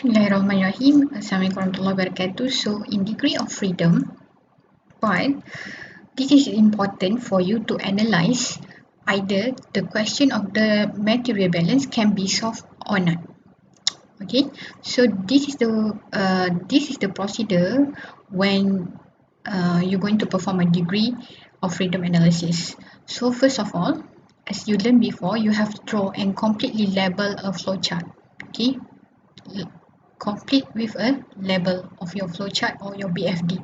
Bismillahirrahmanirrahim. Assalamualaikum warahmatullahi wabarakatuh. So, in degree of freedom, but this is important for you to analyze either the question of the material balance can be solved or not. Okay, so this is the procedure when you're going to perform a degree of freedom analysis. So first of all, as you learned before, you have to draw and completely label a flowchart. Okay, complete with a label of your flowchart or your BFD,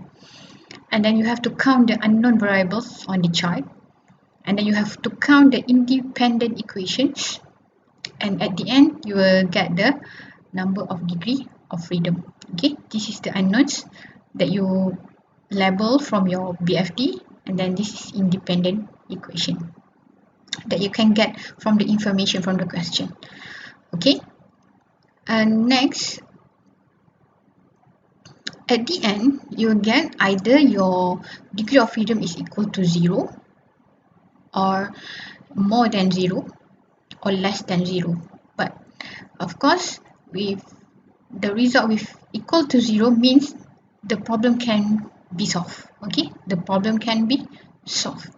and then you have to count the unknown variables on the chart, and then you have to count the independent equations, and at the end you will get the number of degree of freedom. Okay, this is the unknowns that you label from your BFD, and then this is independent equation that you can get from the information from the question. Okay, and next, at the end, you get either your degree of freedom is equal to 0 or more than 0 or less than 0. But of course, with the result with equal to 0 means the problem can be solved. Okay, the problem can be solved.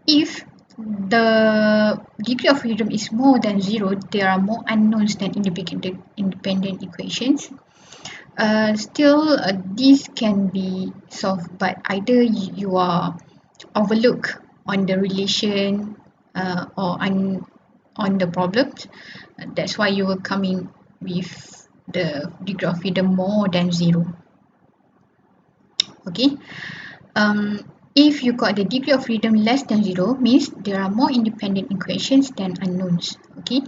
If the degree of freedom is more than 0, there are more unknowns than independent equations. Still, this can be solved, but either you are overlooked on the relation or on the problems. That's why you will come in with the degree of freedom more than 0. Okay. If you got the degree of freedom less than 0, means there are more independent equations than unknowns. Okay.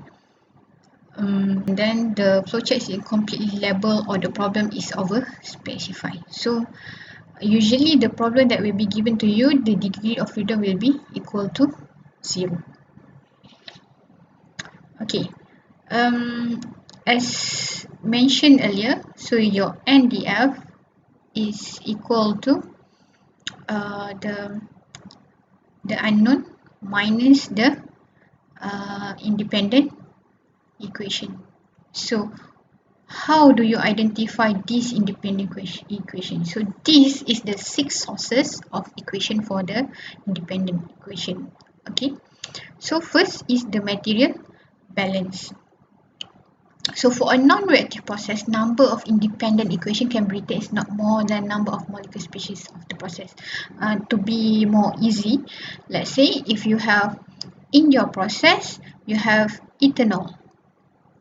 And then the flowchart is incompletely labeled or the problem is over specified. So usually the problem that will be given to you, the degree of freedom will be equal to 0. Okay, as mentioned earlier, so your NDF is equal to the unknown minus the independent equation. So how do you identify this independent equation? So this is the 6 sources of equation for the independent equation. Okay, so first is the material balance. So for a non-reactive process, number of independent equation can be written as not more than number of molecular species of the process. To be more easy, let's say if you have in your process, you have ethanol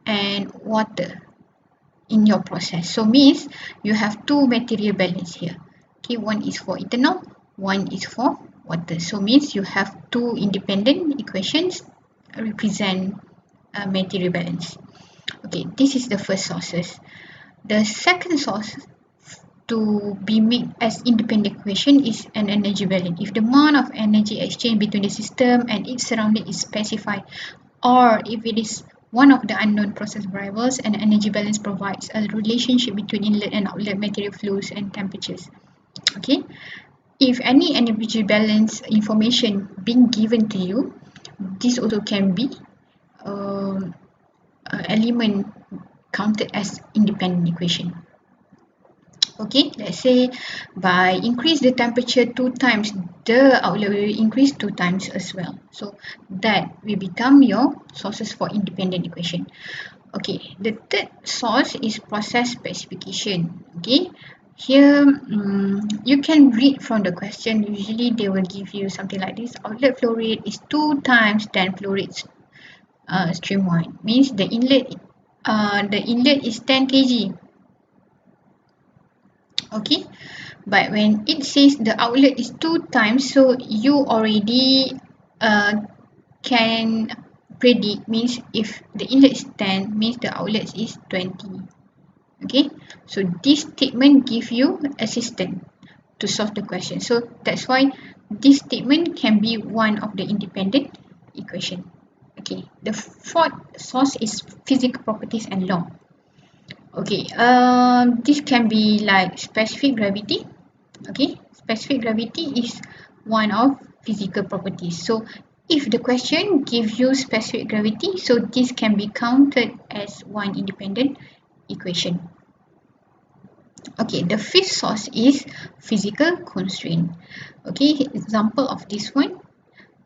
and water in your process. So means you have two material balance here. Okay, one is for ethanol, one is for water. So means you have two independent equations represent material balance. Okay, this is the first sources. The second source to be made as independent equation is an energy balance. If the amount of energy exchange between the system and its surrounding is specified, or if it is one of the unknown process variables, an energy balance provides a relationship between inlet and outlet material flows and temperatures. Okay, if any energy balance information being given to you, this also can be element counted as independent equation. Okay, let's say by increase the temperature 2 times, the outlet will increase 2 times as well. So that will become your sources for independent equation. Okay, the third source is process specification. Okay, here you can read from the question. Usually they will give you something like this: outlet flow rate is 2 times than flow rate streamline. Means the inlet is 10 kg. Okay, but when it says the outlet is 2 times, so you already can predict, means if the inlet is 10 means the outlet is 20. Okay, so this statement gives you assistance to solve the question. So that's why this statement can be one of the independent equation. Okay, the fourth source is physical properties and law. Okay, this can be like specific gravity. Okay, specific gravity is one of physical properties. So if the question gives you specific gravity, so this can be counted as one independent equation. Okay, the fifth source is physical constraint. Okay, example of this one.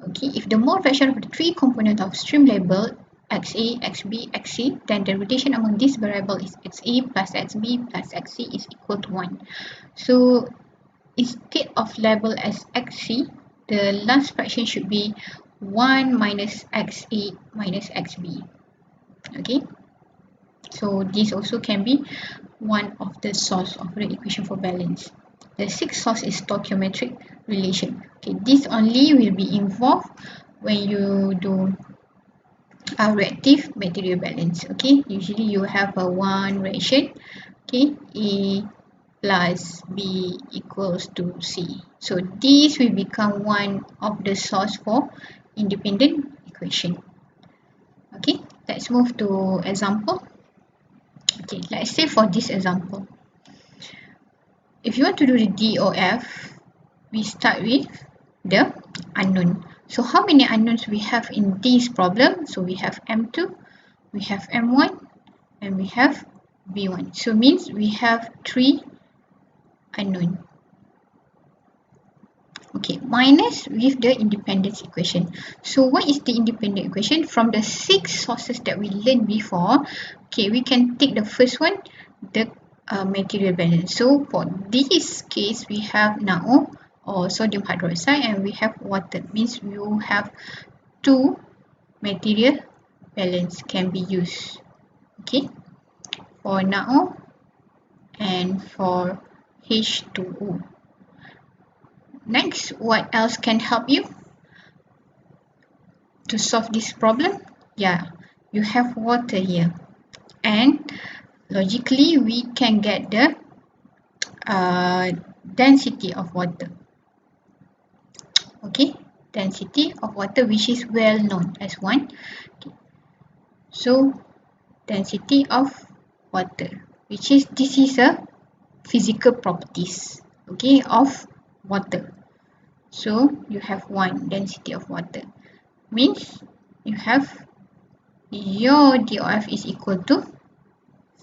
Okay, if the mole fraction of the three components of stream labeled XA, XB, XC, then the rotation among these variables is XA plus XB plus XC is equal to 1. So instead of label as XC, the last fraction should be 1 minus XA minus XB. Okay, so this also can be one of the source of the equation for balance. The sixth source is stoichiometric relation. Okay, this only will be involved when you do reactive material balance. Okay, usually you have a one reaction. Okay, A plus B equals to C. So this will become one of the source for independent equation. Okay, let's move to example. Okay, let's say for this example, if you want to do the DOF, we start with the unknown. So how many unknowns we have in this problem? So we have M2, we have M1, and we have B1. So means we have 3 unknown. Okay, minus with the independence equation. So what is the independent equation? From the 6 sources that we learned before, okay, we can take the first one, the material balance. So for this case, we have NaO or sodium hydroxide and we have water. Means you have 2 material balance can be used. Okay, for NaO and for H2O. Next, what else can help you to solve this problem? Yeah, you have water here, and logically we can get the density of water. Okay, density of water, which is well known as 1. Okay. So density of water, which is this is a physical properties, okay, of water. So you have 1 density of water, means you have your DOF is equal to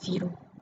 0.